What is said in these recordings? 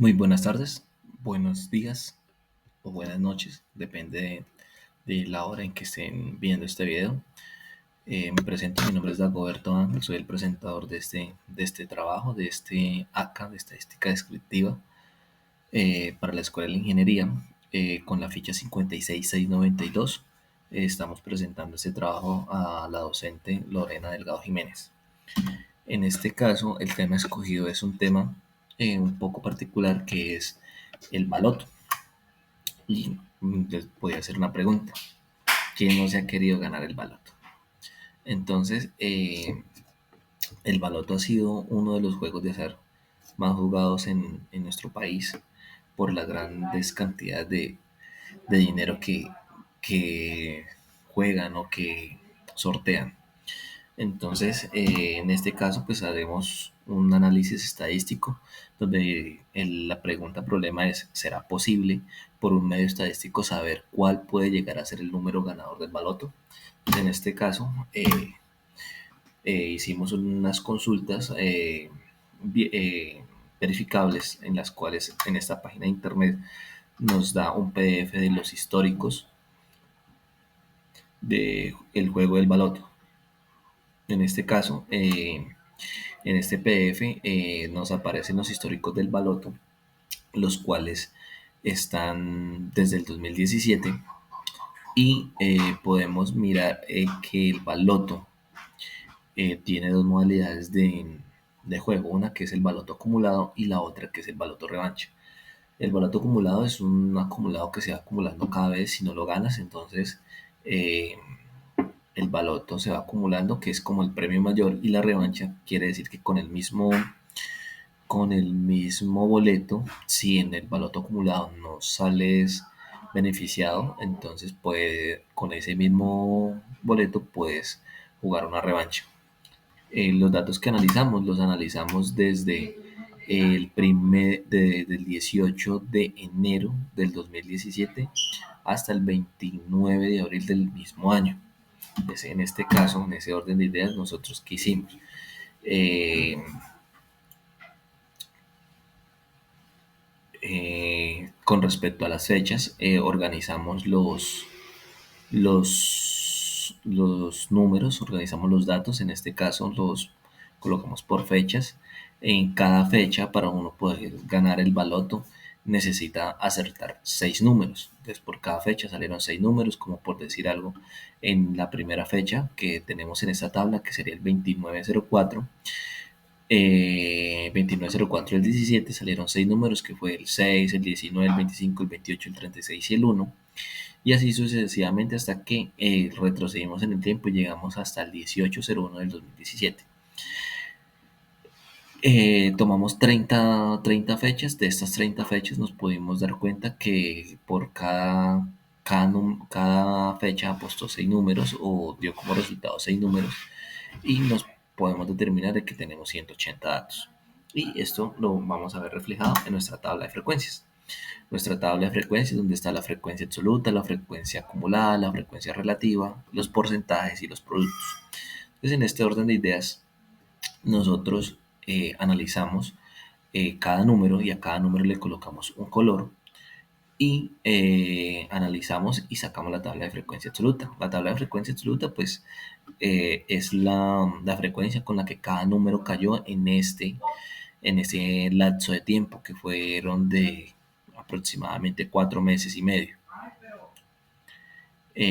Muy buenas tardes, buenos días o buenas noches, depende de la hora en que estén viendo este video. Me presento, mi nombre es Dagoberto Ángel, soy el presentador de este trabajo, de este ACA, de Estadística Descriptiva, para la Escuela de la Ingeniería, con la ficha 56692. Estamos presentando este trabajo a la docente Lorena Delgado Jiménez. En este caso, el tema escogido es un tema un poco particular, que es el baloto. Y les voy a hacer una pregunta. ¿Quién no se ha querido ganar el baloto? Entonces, el baloto ha sido uno de los juegos de azar más jugados en nuestro país por las grandes cantidades de dinero que juegan o que sortean. Entonces, en este caso, pues haremos un análisis estadístico donde la pregunta problema es: ¿será posible por un medio estadístico saber cuál puede llegar a ser el número ganador del baloto? En este caso, hicimos unas consultas verificables, en las cuales en esta página de internet nos da un PDF de los históricos del juego del baloto. En este caso, en este PDF nos aparecen los históricos del baloto, los cuales están desde el 2017, y podemos mirar que el baloto tiene dos modalidades de juego: una que es el baloto acumulado y la otra que es el baloto revancha. El baloto acumulado es un acumulado que se va acumulando cada vez si no lo ganas. Entonces, eh, el baloto se va acumulando, que es como el premio mayor, y la revancha quiere decir que con el mismo boleto, si en el baloto acumulado no sales beneficiado, entonces con ese mismo boleto puedes jugar una revancha. Los datos que analizamos los analizamos desde del 18 de enero del 2017 hasta el 29 de abril del mismo año. Pues en este caso, en ese orden de ideas, nosotros qué hicimos. Con respecto a las fechas, organizamos los números, organizamos los datos. En este caso los colocamos por fechas. En cada fecha, para uno poder ganar el baloto, necesita acertar 6 números. Entonces, por cada fecha salieron 6 números, como por decir algo. En la primera fecha que tenemos en esta tabla, que sería el 2904, 2904 y el 17, salieron 6 números, que fue el 6, el 19, el 25, el 28, el 36 y el 1. Y así sucesivamente hasta que retrocedimos en el tiempo y llegamos hasta el 1801 del 2017. Tomamos 30 fechas. De estas 30 fechas nos pudimos dar cuenta que por cada fecha apostó 6 números, o dio como resultado 6 números, y nos podemos determinar de que tenemos 180 datos. Y esto lo vamos a ver reflejado en nuestra tabla de frecuencias. Nuestra tabla de frecuencias, donde está la frecuencia absoluta, la frecuencia acumulada, la frecuencia relativa, los porcentajes y los productos. Entonces, en este orden de ideas, nosotros analizamos cada número, y a cada número le colocamos un color, y analizamos y sacamos la tabla de frecuencia absoluta. La tabla de frecuencia absoluta, pues, es la frecuencia con la que cada número cayó en este lapso de tiempo, que fueron de aproximadamente 4 meses y medio.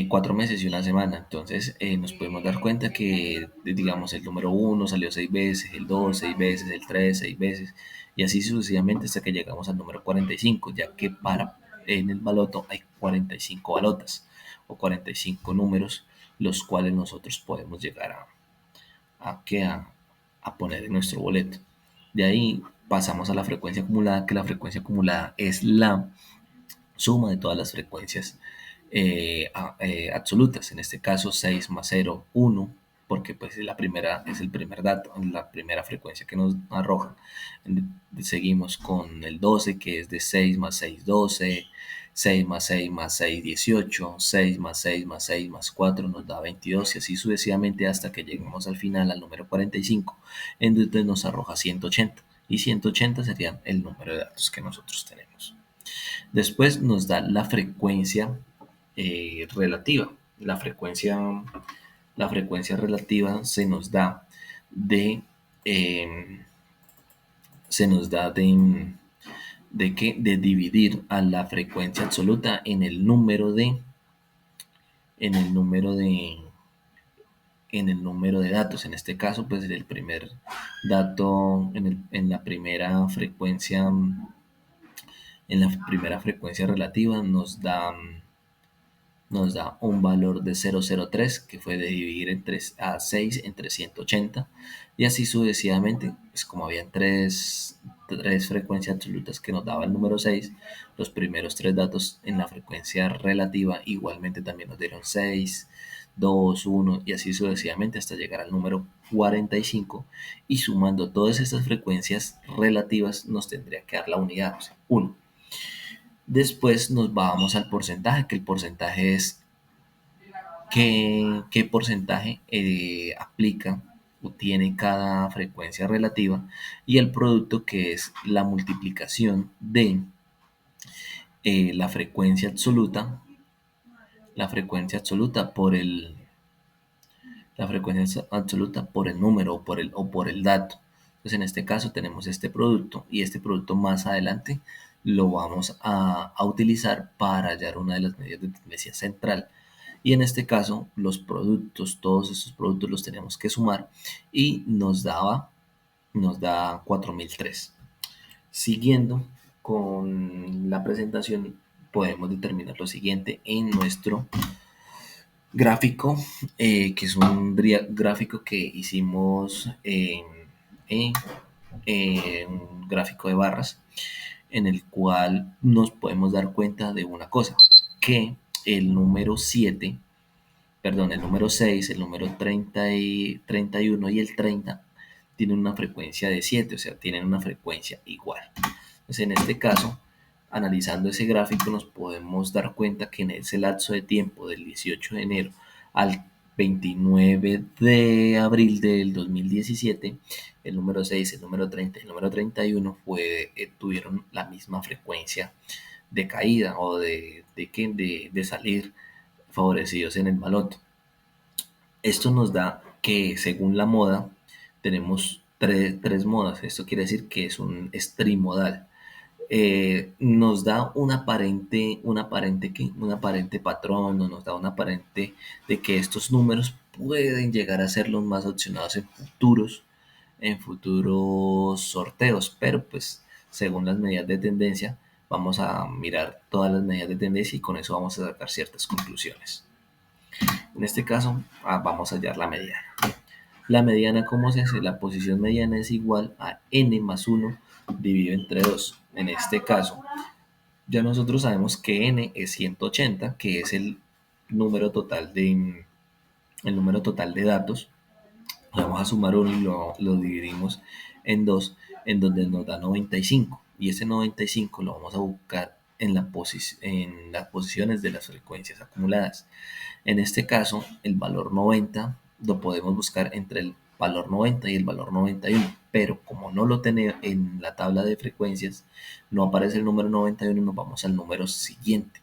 4 meses y una semana. Entonces, nos podemos dar cuenta que, digamos, el número 1 salió 6 veces, el 2 6 veces, el 3 6 veces, y así sucesivamente hasta que llegamos al número 45, ya que en el baloto hay 45 balotas o 45 números, los cuales nosotros podemos llegar a poner en nuestro boleto. De ahí pasamos a la frecuencia acumulada, que la frecuencia acumulada es la suma de todas las frecuencias absolutas. En este caso, 6 más 0, 1, porque pues es el primer dato, la primera frecuencia que nos arroja. Seguimos con el 12, que es de 6 más 6, 12, 6 más 6 más 6, 18, 6 más 6 más 6 más 4 nos da 22, y así sucesivamente hasta que lleguemos al final, al número 45, en donde nos arroja 180. y 180 serían el número de datos que nosotros tenemos. Después nos da la frecuencia relativa. La frecuencia relativa se nos da de, eh, se nos da de, que, de dividir a la frecuencia absoluta en el número de, en el número de datos. En este caso, pues el primer dato en la primera frecuencia, relativa nos da un valor de 0,03 que fue de dividir a 6 entre 180 y así sucesivamente. Pues como habían tres frecuencias absolutas que nos daba el número 6, los primeros tres datos en la frecuencia relativa igualmente también nos dieron 6, 2, 1 y así sucesivamente hasta llegar al número 45 y sumando todas estas frecuencias relativas nos tendría que dar la unidad, o sea, 1. Después nos vamos al porcentaje, que el porcentaje es qué porcentaje aplica o tiene cada frecuencia relativa y el producto que es la multiplicación de la frecuencia absoluta, por el número o por el dato. Entonces en este caso tenemos este producto y este producto más adelante lo vamos a utilizar para hallar una de las medidas de tendencia central. Y en este caso los productos, todos estos productos los tenemos que sumar y nos da 4003. Siguiendo con la presentación podemos determinar lo siguiente en nuestro gráfico, que es un gráfico que hicimos en un gráfico de barras, en el cual nos podemos dar cuenta de una cosa, que el número 7, perdón, el número 6, el número 31 y el 30 tienen una frecuencia de 7, o sea, tienen una frecuencia igual. Entonces, en este caso, analizando ese gráfico, nos podemos dar cuenta que en ese lapso de tiempo del 18 de enero al 29 de abril del 2017, el número 6, el número 30 y el número 31 tuvieron la misma frecuencia de caída o de salir favorecidos en el baloto. Esto nos da que según la moda tenemos tres modas. Esto quiere decir que es un trimodal. Nos da un aparente patrón, o nos da un aparente de que estos números pueden llegar a ser los más opcionados en futuros sorteos, pero pues según las medidas de tendencia vamos a mirar todas las medidas de tendencia y con eso vamos a sacar ciertas conclusiones. En este caso vamos a hallar la mediana. La mediana, ¿cómo se hace? La posición mediana es igual a n más 1 dividido entre 2. En este caso, ya nosotros sabemos que n es 180, que es el número total de datos. Vamos a sumar 1 y lo dividimos en 2, en donde nos da 95. Y ese 95 lo vamos a buscar en las posiciones de las frecuencias acumuladas. En este caso, el valor 90 lo podemos buscar entre el valor 90 y el valor 91, pero como no lo tenemos en la tabla de frecuencias, no aparece el número 91, nos vamos al número siguiente.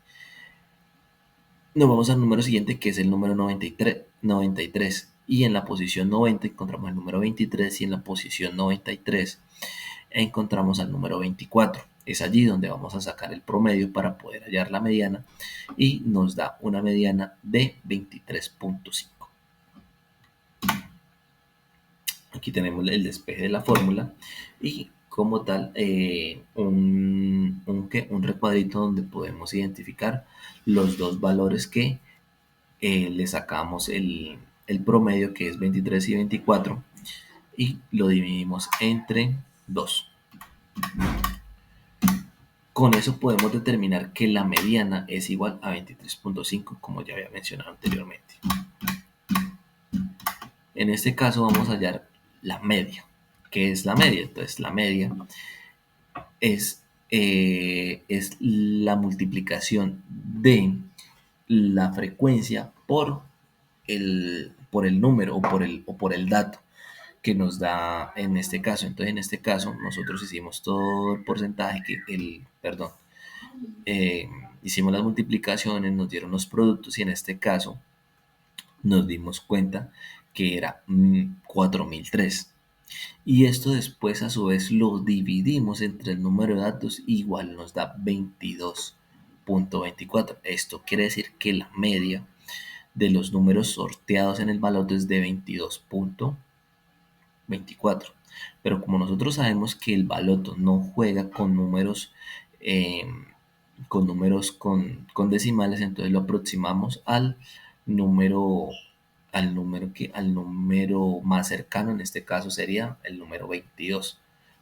Que es el número 93, y en la posición 90 encontramos el número 23 y en la posición 93 encontramos al número 24. Es allí donde vamos a sacar el promedio para poder hallar la mediana y nos da una mediana de 23.5. Aquí tenemos el despeje de la fórmula y como tal un recuadrito donde podemos identificar los dos valores que le sacamos el promedio, que es 23 y 24, y lo dividimos entre 2. Con eso podemos determinar que la mediana es igual a 23.5, como ya había mencionado anteriormente. En este caso vamos a hallar la media. ¿Qué es la media? Entonces la media es la multiplicación de la frecuencia por el número o por el dato. que nos da en este caso. Entonces, en este caso, nosotros hicimos todo el porcentaje, perdón, eh, hicimos las multiplicaciones, nos dieron los productos y en este caso nos dimos cuenta que era 4003. Y esto después a su vez lo dividimos entre el número de datos, igual nos da 22.24. Esto quiere decir que la media de los números sorteados en el baloto es de 22.24. Pero como nosotros sabemos que el baloto no juega eh, con decimales, entonces lo aproximamos número, al número más cercano, en este caso sería el número 22.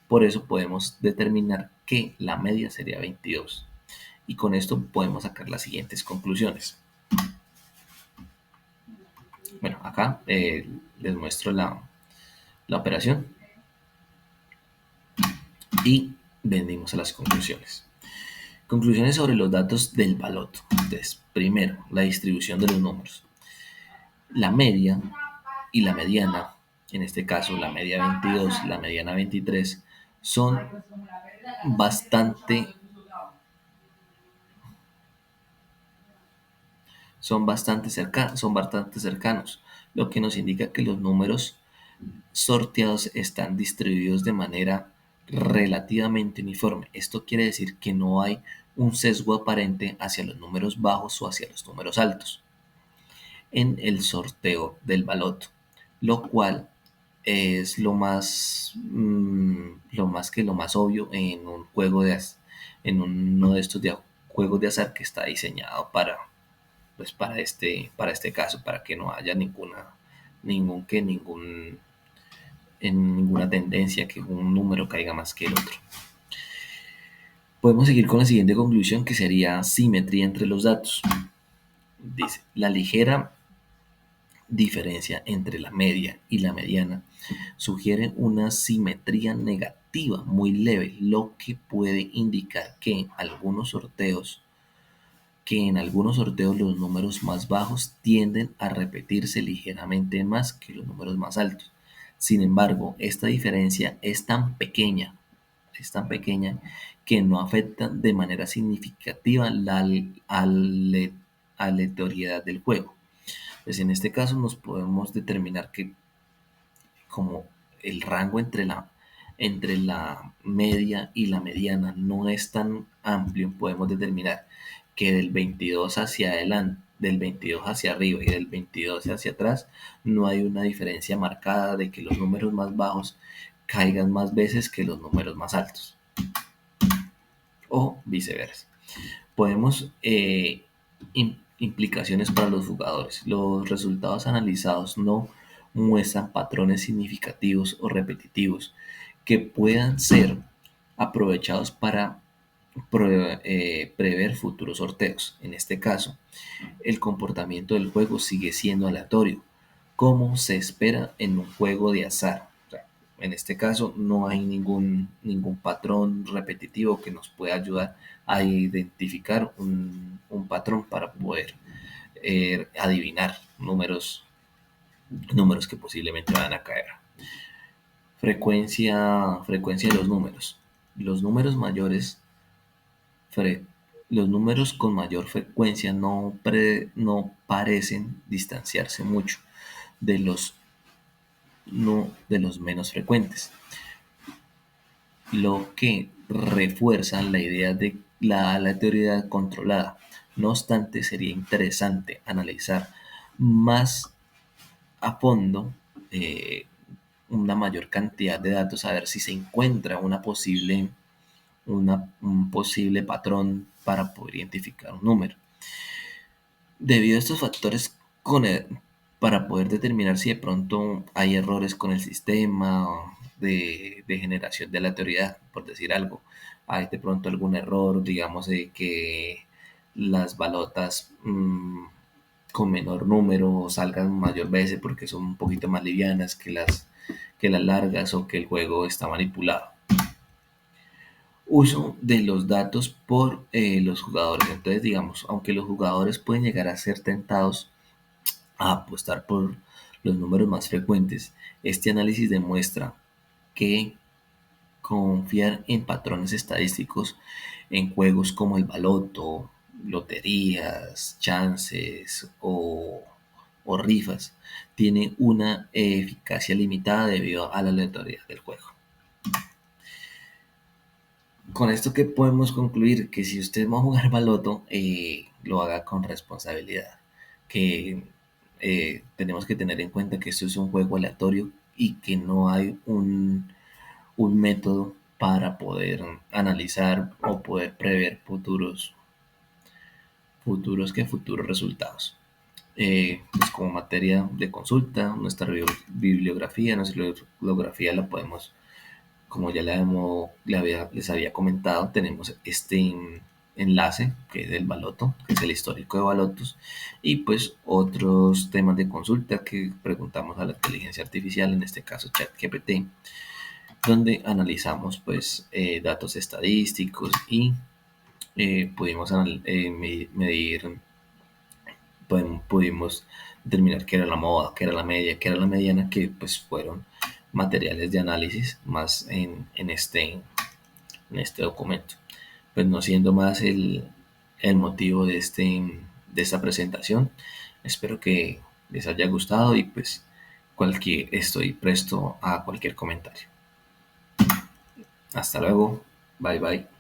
Por eso podemos determinar que la media sería 22. Y con esto podemos sacar las siguientes conclusiones. Bueno, acá les muestro la operación y venimos a las conclusiones. Conclusiones sobre los datos del baloto. Entonces, primero, la distribución de los números. La media y la mediana, en este caso la media 22, la mediana 23, son bastante, son bastante cercanos, lo que nos indica que los números sorteados están distribuidos de manera relativamente uniforme. Esto quiere decir que no hay un sesgo aparente hacia los números bajos o hacia los números altos en el sorteo del baloto, lo cual es lo más obvio en un en uno de estos juegos de azar que está diseñado para este caso, para que no haya ninguna tendencia que un número caiga más que el otro. Podemos seguir con la siguiente conclusión, que sería simetría entre los datos. Dice, la ligera diferencia entre la media y la mediana sugiere una simetría negativa muy leve, lo que puede indicar que en algunos sorteos los números más bajos tienden a repetirse ligeramente más que los números más altos. Sin embargo, esta diferencia es tan pequeña que no afecta de manera significativa la aleatoriedad del juego. Pues en este caso nos podemos determinar que como el rango entre la media y la mediana no es tan amplio, podemos determinar que del 22 hacia arriba y del 22 hacia atrás, no hay una diferencia marcada de que los números más bajos caigan más veces que los números más altos, o viceversa. Podemos implicaciones para los jugadores. Los resultados analizados no muestran patrones significativos o repetitivos que puedan ser aprovechados para prever futuros sorteos. En este caso, el comportamiento del juego sigue siendo aleatorio, como se espera en un juego de azar. O sea, en este caso, no hay ningún patrón repetitivo que nos pueda ayudar a identificar un patrón para poder adivinar números que posiblemente van a caer. Frecuencia de los números. Los números mayores los números con mayor frecuencia no parecen distanciarse mucho de de los menos frecuentes, lo que refuerza la idea de la aleatoriedad controlada. No obstante, sería interesante analizar más a fondo una mayor cantidad de datos, a ver si se encuentra un posible patrón para poder identificar un número. Debido a estos factores, para poder determinar si de pronto hay errores con el sistema de generación de la aleatoriedad, por decir algo, hay de pronto algún error, digamos, de que las balotas con menor número salgan mayor veces porque son un poquito más livianas que las largas, o que el juego está manipulado. Uso de los datos por los jugadores. Entonces, digamos, aunque los jugadores pueden llegar a ser tentados a apostar por los números más frecuentes. Este análisis demuestra que confiar en patrones estadísticos en juegos como el baloto, loterías, chances o rifas tiene una eficacia limitada debido a la aleatoriedad del juego. Con esto que podemos concluir que si usted va a jugar baloto, lo haga con responsabilidad, que tenemos que tener en cuenta que esto es un juego aleatorio y que no hay un método para poder analizar o poder prever futuros resultados. Pues como materia de consulta, nuestra bibliografía la podemos, como ya les había comentado, tenemos este enlace que es del baloto, que es el histórico de balotos, y pues otros temas de consulta que preguntamos a la inteligencia artificial, en este caso ChatGPT, donde analizamos pues datos estadísticos y pudimos medir, pudimos determinar qué era la moda, qué era la media, qué era la mediana, que pues fueron materiales de análisis más en este documento. Pues no siendo más el motivo de esta presentación, espero que les haya gustado y pues estoy presto a cualquier comentario. Hasta luego, bye bye.